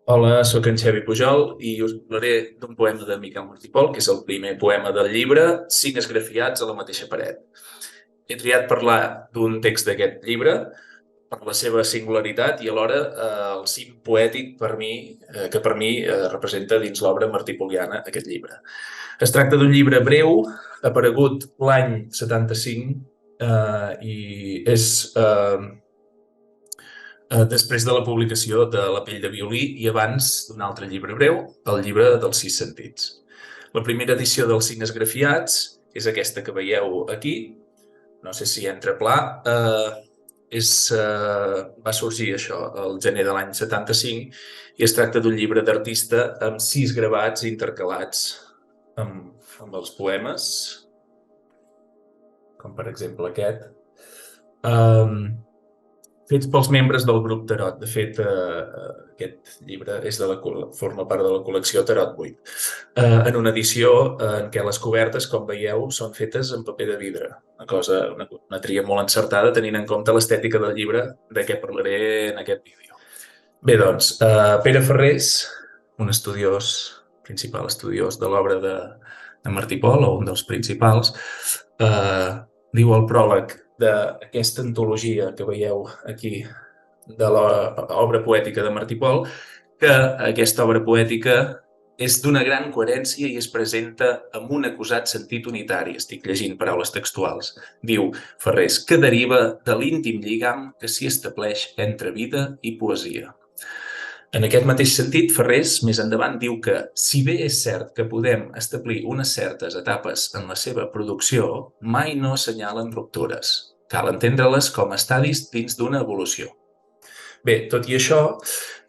Hola, sóc en Xavi Pujol i us parlaré d'un poema de Miquel Martí i Pol, que és el primer poema del llibre, Cinc esgrafiats a la mateixa paret. He triat parlar d'un text d'aquest llibre per la seva singularitat i alhora el cim poètic que per mi representa dins l'obra martipoliana aquest llibre. Es tracta d'un llibre breu, aparegut l'any 75 i és després de la publicació de La pell de violí i abans d'un altre llibre breu, el llibre dels sis sentits. La primera edició dels cinc esgrafiats és aquesta que veieu aquí, no sé si entra pla, va sorgir això el gener de l'any 75 i es tracta d'un llibre d'artista amb 6 gravats intercalats amb els poemes, com per exemple aquest, fets pels membres del grup Tarot. De fet, aquest llibre forma part de la col·lecció Tarot 8, en una edició en què les cobertes, com veieu, són fetes en paper de vidre. Una tria molt encertada, tenint en compte l'estètica del llibre, de què parlaré en aquest vídeo. Bé, doncs, Pere Ferrés, un principal estudiós de l'obra de Martí Pol, o un dels principals, diu al pròleg d'aquesta antologia que veieu aquí de l'obra poètica de Martí Pol, que aquesta obra poètica és d'una gran coherència i es presenta amb un acusat sentit unitari. Estic llegint paraules textuals. Diu Ferrés, que deriva de l'íntim lligam que s'hi estableix entre vida i poesia. En aquest mateix sentit, Ferrés, més endavant, diu que, si bé és cert que podem establir unes certes etapes en la seva producció, mai no assenyalen ruptures. Cal entendre-les com a estadis dins d'una evolució. Bé, tot i això,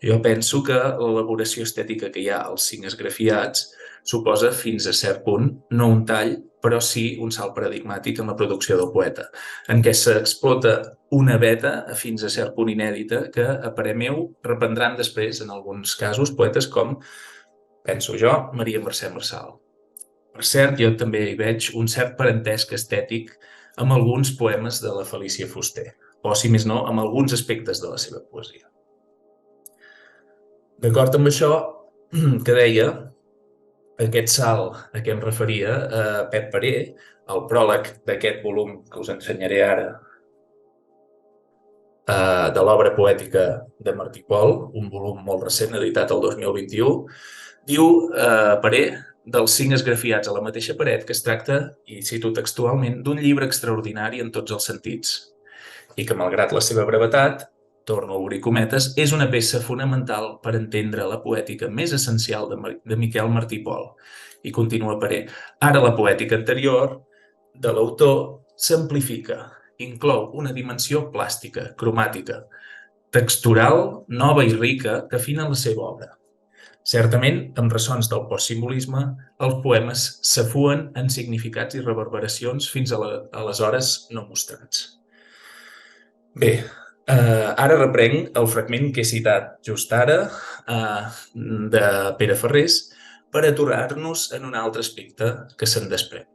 jo penso que l'elaboració estètica que hi ha als cinc esgrafiats suposa fins a cert punt, no un tall, però sí un salt paradigmàtic en la producció del poeta, en què s'explota una veta fins a cert punt inèdita que, a parer meu, reprendran després, en alguns casos, poetes com, penso jo, Maria Mercè Marçal. Per cert, jo també hi veig un cert parentesc estètic amb alguns poemes de la Felícia Fuster, o, si més no, amb alguns aspectes de la seva poesia. D'acord amb això que deia, aquest salt a què em referia, Pep Paré, el pròleg d'aquest volum que us ensenyaré ara, de l'obra poètica de Martí Pol, un volum molt recent, editat el 2021, diu Paré, dels cinc esgrafiats a la mateixa paret, que es tracta, i cito textualment, d'un llibre extraordinari en tots els sentits, i que, malgrat la seva brevetat, torno a obrir cometes, és una peça fonamental per entendre la poètica més essencial de Miquel Martí Pol. I continua Paré. Ara la poètica anterior de l'autor s'amplifica, inclou una dimensió plàstica, cromàtica, textural, nova i rica, que afina la seva obra. Certament, amb ressons del postsimbolisme, els poemes s'afuen en significats i reverberacions fins aleshores no mostrats. Bé, ara reprenc el fragment que he citat just ara de Pere Ferrés per aturar-nos en un altre aspecte que se'n desprèn.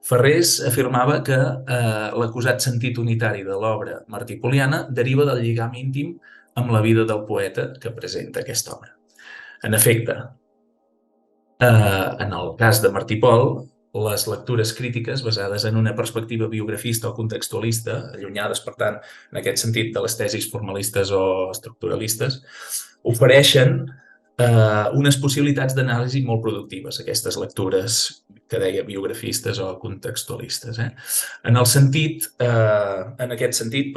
Ferrés afirmava que l'acusat sentit unitari de l'obra martipoliana deriva del lligam íntim amb la vida del poeta que presenta aquesta obra. En efecte, en el cas de Martí Pol, les lectures crítiques basades en una perspectiva biografista o contextualista, allunyades, per tant, en aquest sentit, de les tesis formalistes o estructuralistes, ofereixen unes possibilitats d'anàlisi molt productives, aquestes lectures que deia biografistes o contextualistes. En aquest sentit,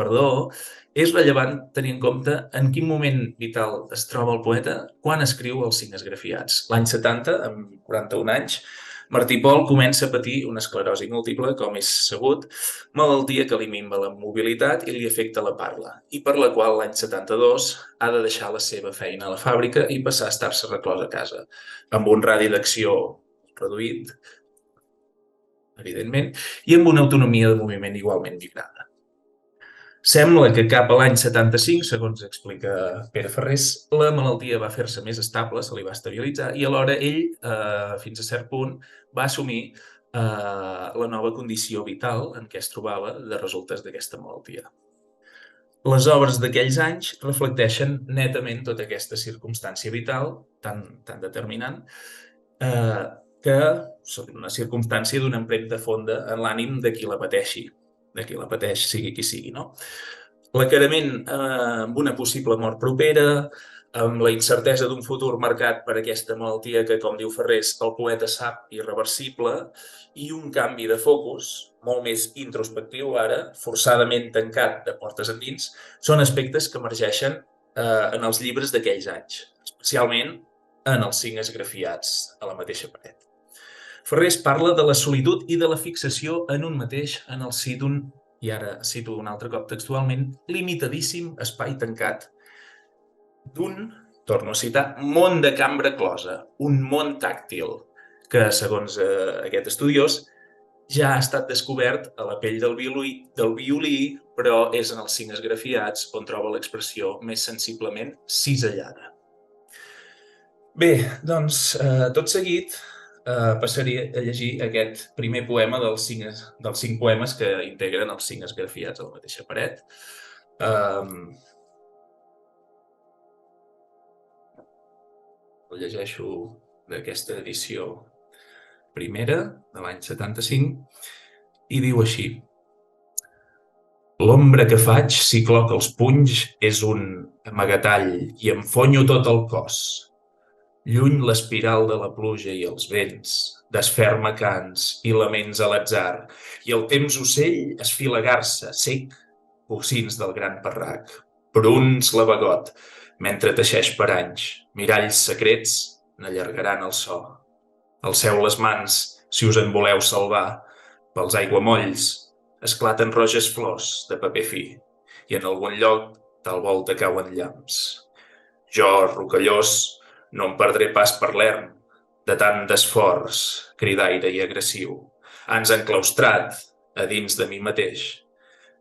és rellevant tenir en compte en quin moment vital es troba el poeta quan escriu els cinc esgrafiats. L'any 70, amb 41 anys, Martí Pol comença a patir una esclerosi múltiple, com és sabut, malaltia que li minva la mobilitat i li afecta la parla, i per la qual l'any 72 ha de deixar la seva feina a la fàbrica i passar a estar-se reclòs a casa, amb un radi d'acció reduït, evidentment, i amb una autonomia de moviment igualment migrada. Sembla que cap a l'any 75, segons explica Pere Ferrés, la malaltia va fer-se més estable, se li va estabilitzar, i alhora ell, fins a cert punt, va assumir la nova condició vital en què es trobava de resultes d'aquesta malaltia. Les obres d'aquells anys reflecteixen netament tota aquesta circumstància vital tan determinant, que són una circumstància d'una empremta fonda en l'ànim de qui la pateixi, sigui qui sigui, no? L'aclarament amb una possible mort propera, amb la incertesa d'un futur marcat per aquesta malaltia que, com diu Ferrés, el poeta sap irreversible, i un canvi de focus, molt més introspectiu ara, forçadament tancat de portes endins, són aspectes que emergeixen en els llibres d'aquells anys, especialment en els 5 esgrafiats a la mateixa paret. Ferrés parla de la solitud i de la fixació en un mateix en el si d'un, i ara cito un altre cop textualment, limitadíssim espai tancat d'un, torno a citar, món de cambra closa, un món tàctil, que, segons aquest estudiós, ja ha estat descobert a la pell del violí, però és en els 5 esgrafiats on troba l'expressió més sensiblement cisellada. Bé, doncs, tot seguit passaria a llegir aquest primer poema dels 5 poemes que integren els 5 esgrafiats a la mateixa paret. El llegeixo d'aquesta edició primera, de l'any 75, i diu així: l'ombra que faig si cloc els punys és un amagatall i em fonyo tot el cos. Lluny l'espiral de la pluja i els vents, desferma cants i laments a l'atzar, i el temps ocell esfila garsa, sec, bocins del gran parrac, bruns l'abagot, mentre teixeix per anys, miralls secrets n'allargaran el so. Alceu les mans, si us en voleu salvar, pels aiguamolls esclaten roges flors de paper fi, i en algun lloc tal volta cauen llamps. Jo, rocallós, no em perdré pas per l'erm, de tant d'esforç, cridaire i agressiu, ans enclaustrat a dins de mi mateix,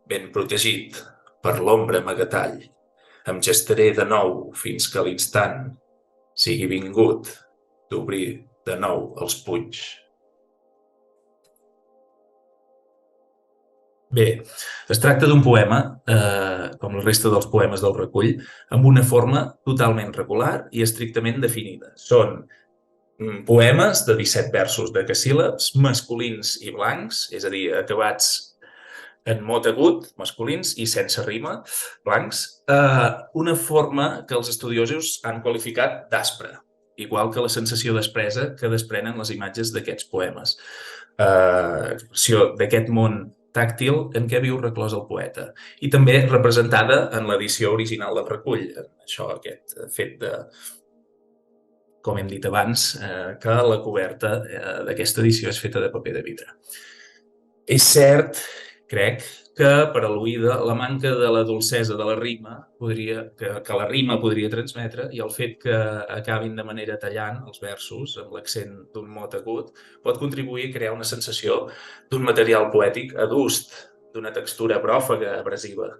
ben protegit per l'ombra amagatall. Em gestaré de nou fins que l'instant sigui vingut d'obrir de nou els punys. Bé, es tracta d'un poema, com la resta dels poemes del recull, amb una forma totalment regular i estrictament definida. Són poemes de 17 versos decasíl·labs, masculins i blancs, és a dir, acabats en mot agut, masculins, i sense rima, blancs, una forma que els estudiosos han qualificat d'aspra, igual que la sensació d'aspresa que desprenen les imatges d'aquests poemes. Expressió d'aquest món tàctil en què viu reclòs el poeta, i també representada en l'edició original del recull. Això, aquest fet de, com hem dit abans, que la coberta d'aquesta edició és feta de paper de vidre. És cert, crec, que per a l'oïda la manca de la dolcesa de la rima que la rima podria transmetre, i el fet que acabin de manera tallant els versos amb l'accent d'un mot agut pot contribuir a crear una sensació d'un material poètic adust, d'una textura pròfaga, abrasiva,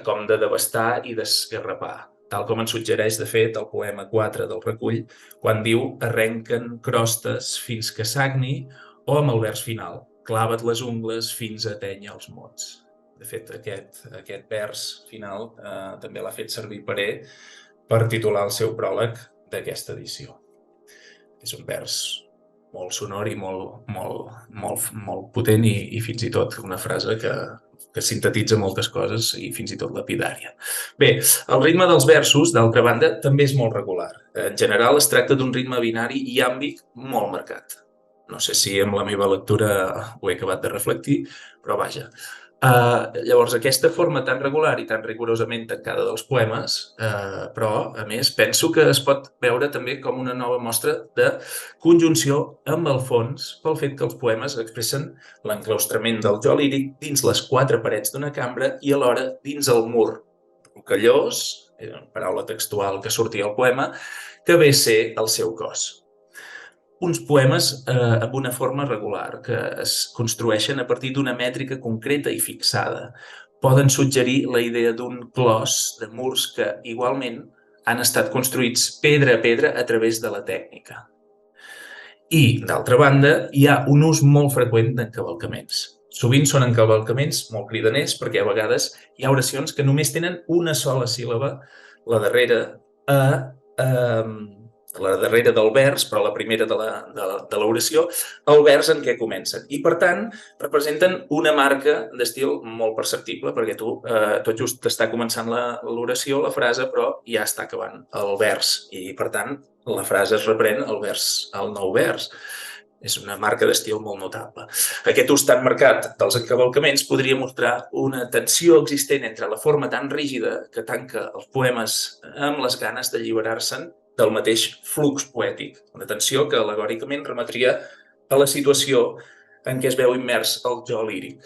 com de devastar i d'esgarrapar, tal com ens suggereix, de fet, el poema 4 del recull, quan diu «arrenquen crostes fins que sagni», o amb el vers final, clava't les ungles fins a atènyer els mots. De fet, aquest vers final també l'ha fet servir Peré per titular el seu pròleg d'aquesta edició. És un vers molt sonor i molt potent i fins i tot una frase que sintetitza moltes coses i fins i tot lapidària. Bé, el ritme dels versos, d'altra banda, també és molt regular. En general, es tracta d'un ritme binari i iàmbic molt marcat. No sé si amb la meva lectura ho he acabat de reflectir, però vaja. Llavors, aquesta forma tan regular i tan rigorosament tancada dels poemes, però, a més, penso que es pot veure també com una nova mostra de conjunció amb el fons pel fet que els poemes expressen l'enclaustrament del jo líric dins les 4 parets d'una cambra i alhora dins el mur rocallós, paraula textual que sortia al poema, que ve a ser el seu cos. Uns poemes amb una forma regular, que es construeixen a partir d'una mètrica concreta i fixada. Poden suggerir la idea d'un clos de murs que, igualment, han estat construïts pedra a pedra a través de la tècnica. I, d'altra banda, hi ha un ús molt freqüent d'encavalcaments. Sovint són encavalcaments molt cridaners perquè a vegades hi ha oracions que només tenen una sola síl·laba, la darrera del vers, però la primera de l'oració, el vers en què comencen. I, per tant, representen una marca d'estil molt perceptible, perquè tu tot just està començant l'oració, la frase, però ja està acabant el vers. I, per tant, la frase es reprèn al nou vers. És una marca d'estil molt notable. Aquest ús tan marcat dels encavalcaments podria mostrar una tensió existent entre la forma tan rígida que tanca els poemes amb les ganes d'alliberar-se'n del mateix flux poètic. Una tensió que al·legòricament remetria a la situació en què es veu immers el jo líric.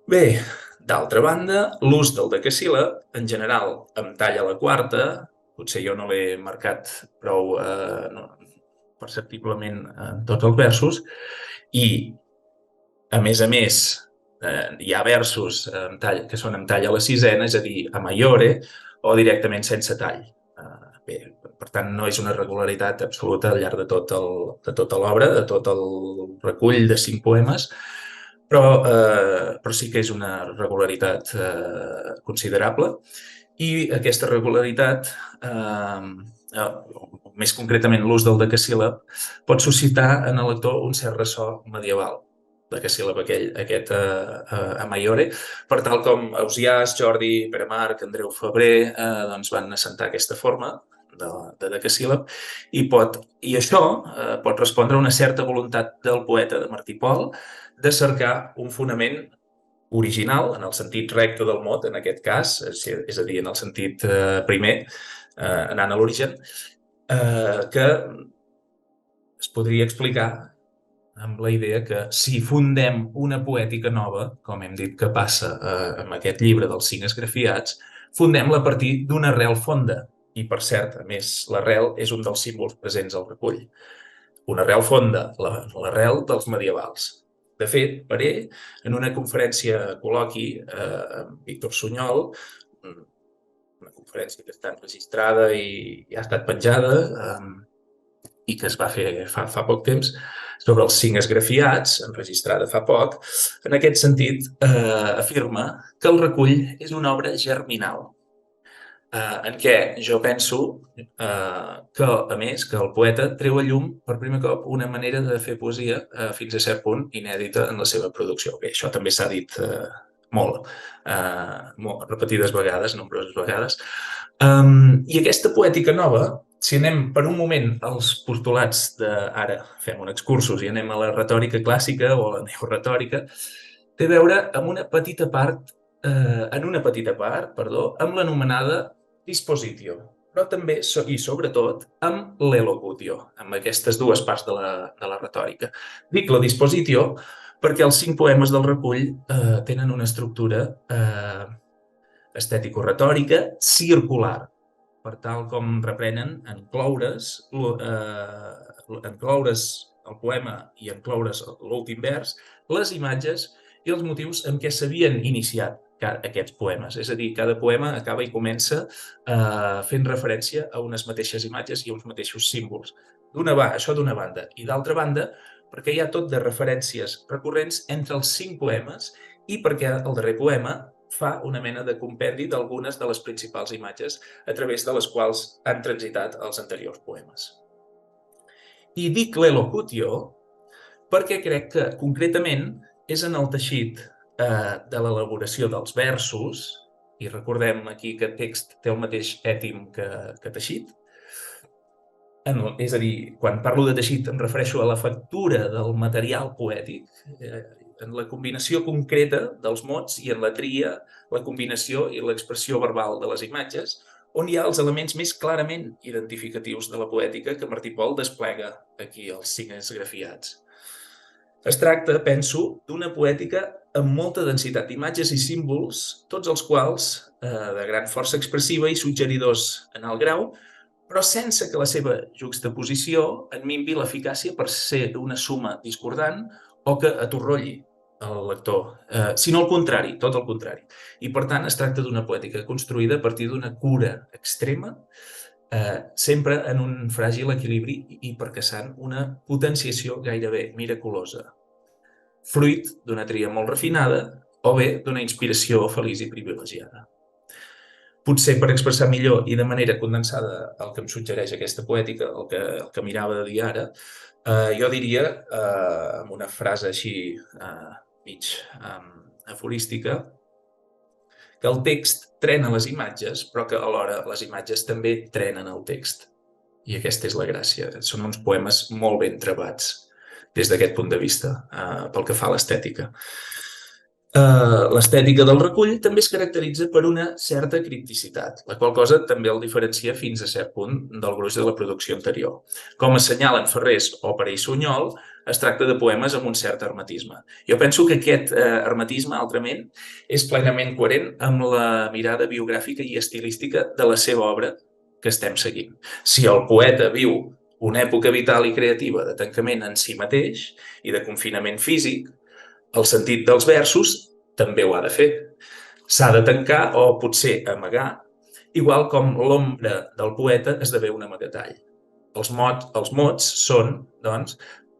Bé, d'altra banda, l'ús del decasíl·lab, en general, amb tall a la quarta, potser jo no l'he marcat prou perceptiblement en tots els versos, i, a més, hi ha versos que són amb tall a la sisena, és a dir, a maiore, o directament sense tall. Bé, per tant, no és una regularitat absoluta al llarg de tota l'obra, de tot el recull de 5 poemes, però sí que és una regularitat considerable, i aquesta regularitat, més concretament l'ús del decasíl·lab, pot suscitar en el lector un cert ressò medieval, decasíl·lab aquest a maiore, per tal com Ausiàs, Jordi, Pere Marc, Andreu Febrer van assentar aquesta forma de decasíl·lab, i això pot respondre a una certa voluntat del poeta, de Martí Pol, de cercar un fonament original, en el sentit recte del mot, en aquest cas, és a dir, en el sentit primer, anant a l'origen, que es podria explicar amb la idea que si fundem una poètica nova, com hem dit que passa amb aquest llibre dels 5 esgrafiats, fundem-la a partir d'una arrel fonda. I, per cert, a més, l'arrel és un dels símbols presents al recull. Una arrel fonda, l'arrel dels medievals. De fet, Paré, en una conferència col·loqui amb Víctor Sunyol, una conferència que està enregistrada i ha estat penjada i que es va fer fa poc temps, sobre els 5 esgrafiats, enregistrada fa poc, en aquest sentit afirma que el recull és una obra germinal, en què jo penso que, a més, que el poeta treu a llum per primer cop una manera de fer poesia fins a cert punt inèdita en la seva producció. Bé, això també s'ha dit molt, repetides vegades, nombroses vegades. I aquesta poètica nova, si anem per un moment als postulats ara fem un excursus i anem a la retòrica clàssica o a la neoretòrica, té a veure amb una petita part, amb l'anomenada dispositio, però també i sobretot amb l'elocutio, amb aquestes dues parts de la retòrica. Dic la dispositio perquè els 5 poemes del recull tenen una estructura estètico-retòrica circular, per tal com reprenen encloure's el poema i encloure's l'últim vers, les imatges i els motius en què s'havien iniciat aquests poemes. És a dir, cada poema acaba i comença fent referència a unes mateixes imatges i a uns mateixos símbols. Això d'una banda. I d'altra banda, perquè hi ha tot de referències recurrents entre els 5 poemes i perquè el darrer poema fa una mena de compendi d'algunes de les principals imatges a través de les quals han transitat els anteriors poemes. I dic l'elocutio perquè crec que, concretament, és en el teixit de l'elaboració dels versos, i recordem aquí que text té el mateix ètim que teixit. És a dir, quan parlo de teixit em refereixo a la factura del material poètic, en la combinació concreta dels mots i en la tria, la combinació i l'expressió verbal de les imatges, on hi ha els elements més clarament identificatius de la poètica que Martí Pol desplega aquí als 5 esgrafiats. Es tracta, penso, d'una poètica amb molta densitat d'imatges i símbols, tots els quals de gran força expressiva i suggeridors en alt grau, però sense que la seva juxtaposició en minvi l'eficàcia per ser una suma discordant o que atorrolli el lector, sinó al contrari, tot el contrari. I, per tant, es tracta d'una poètica construïda a partir d'una cura extrema, sempre en un fràgil equilibri i percaçant una potenciació gairebé miraculosa. fruit d'una tria molt refinada o bé d'una inspiració feliç i privilegiada. Potser per expressar millor i de manera condensada el que em suggereix aquesta poètica, el que mirava de dir ara, jo diria, amb una frase així mig aforística, que el text trena les imatges, però que alhora les imatges també trenen el text. I aquesta és la gràcia. Són uns poemes molt ben trebats des d'aquest punt de vista, pel que fa a l'estètica. L'estètica del recull també es caracteritza per una certa cripticitat, la qual cosa també el diferencia fins a cert punt del gruix de la producció anterior. Com assenyalen Ferrés o Parell Sunyol, es tracta de poemes amb un cert hermetisme. Jo penso que aquest hermetisme, altrament, és plenament coherent amb la mirada biogràfica i estilística de la seva obra que estem seguint. Si el poeta viu una època vital i creativa de tancament en si mateix i de confinament físic, el sentit dels versos també ho ha de fer. S'ha de tancar o potser amagar, igual com l'ombra del poeta esdevé un amagatall. Els mots són, doncs,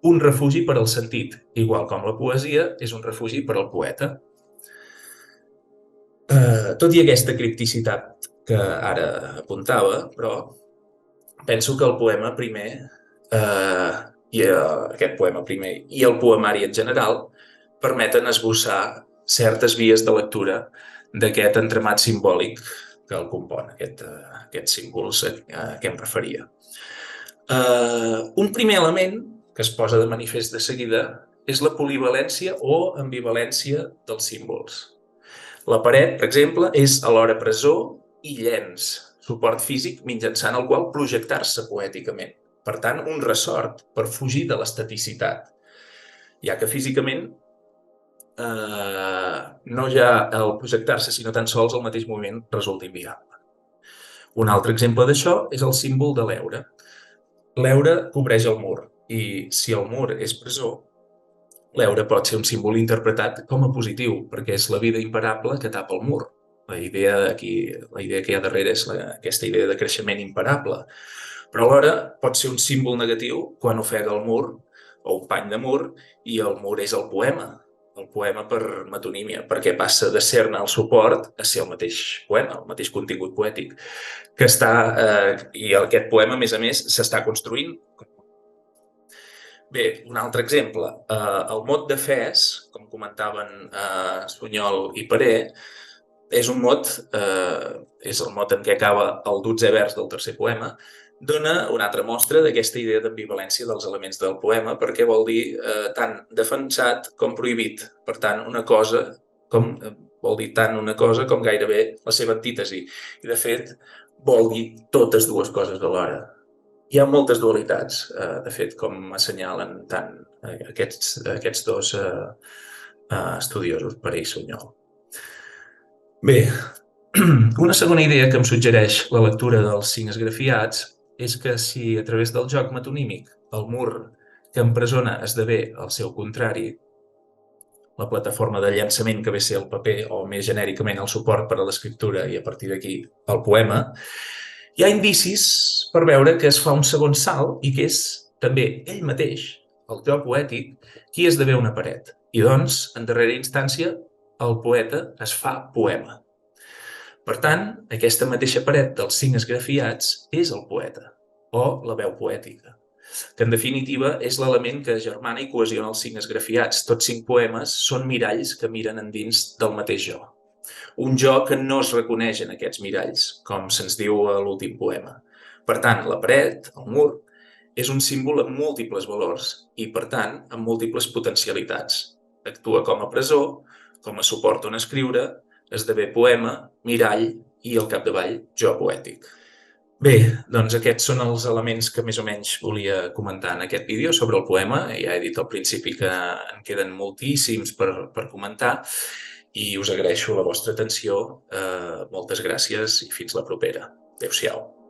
un refugi per al sentit, igual com la poesia és un refugi per al poeta. Tot i aquesta cripticitat que ara apuntava, però penso que el poema primer, aquest poema primer i el poemari en general, permeten esbossar certes vies de lectura d'aquest entramat simbòlic que el compon, aquests símbols a què em referia. Un primer element que es posa de manifest de seguida és la polivalència o ambivalència dels símbols. La paret, per exemple, és alhora presó i llenç, suport físic mitjançant el qual projectar-se poèticament. Per tant, un ressort per fugir de l'estaticitat, ja que físicament no ja el projectar-se, sinó tan sols el mateix moviment resulta inviable. Un altre exemple d'això és el símbol de l'heura. L'heura cobreix el mur i si el mur és presó, l'heura pot ser un símbol interpretat com a positiu, perquè és la vida imparable que tapa el mur. La idea que hi ha darrere és aquesta idea de creixement imparable. Però alhora pot ser un símbol negatiu quan ofega el mur o un pany de mur i el mur és el poema per metonímia, perquè passa de ser-ne el suport a ser el mateix poema, el mateix contingut poètic, que està, i aquest poema, a més, s'està construint. Bé, un altre exemple, el mot de fes, com comentaven Sunyol i Paré, és el mot en què acaba el 12è vers del tercer poema, dona una altra mostra d'aquesta idea d'ambivalència dels elements del poema, perquè vol dir tant defensat com prohibit. Per tant, vol dir tant una cosa com gairebé la seva antítesi. I, de fet, vol dir totes dues coses alhora. Hi ha moltes dualitats, de fet, com assenyalen tant aquests dos estudiosos, Paré i Sunyol. Bé, una segona idea que em suggereix la lectura dels 5 esgrafiats és que si a través del joc metonímic el mur que empresona esdevé el seu contrari, la plataforma de llançament que ve a ser el paper o més genèricament el suport per a l'escriptura i a partir d'aquí el poema, hi ha indicis per veure que es fa un segon salt i que és també ell mateix, el jo poètic, qui esdevé una paret. I doncs, en darrera instància, el poeta es fa poema. Per tant, aquesta mateixa paret dels 5 esgrafiats és el poeta, o la veu poètica, que en definitiva és l'element que agermana i cohesiona els 5 esgrafiats. Tots 5 poemes són miralls que miren endins del mateix jo. Un jo que no es reconeix en aquests miralls, com se'ns diu a l'últim poema. Per tant, la paret, el mur, és un símbol amb múltiples valors i, per tant, amb múltiples potencialitats. Actua com a presó, com a suport on escriure, esdevé poema, mirall i, al capdavall, jo poètic. Bé, doncs aquests són els elements que més o menys volia comentar en aquest vídeo sobre el poema. Ja he dit al principi que en queden moltíssims per comentar i us agraeixo la vostra atenció. Moltes gràcies i fins la propera. Adéu-siau.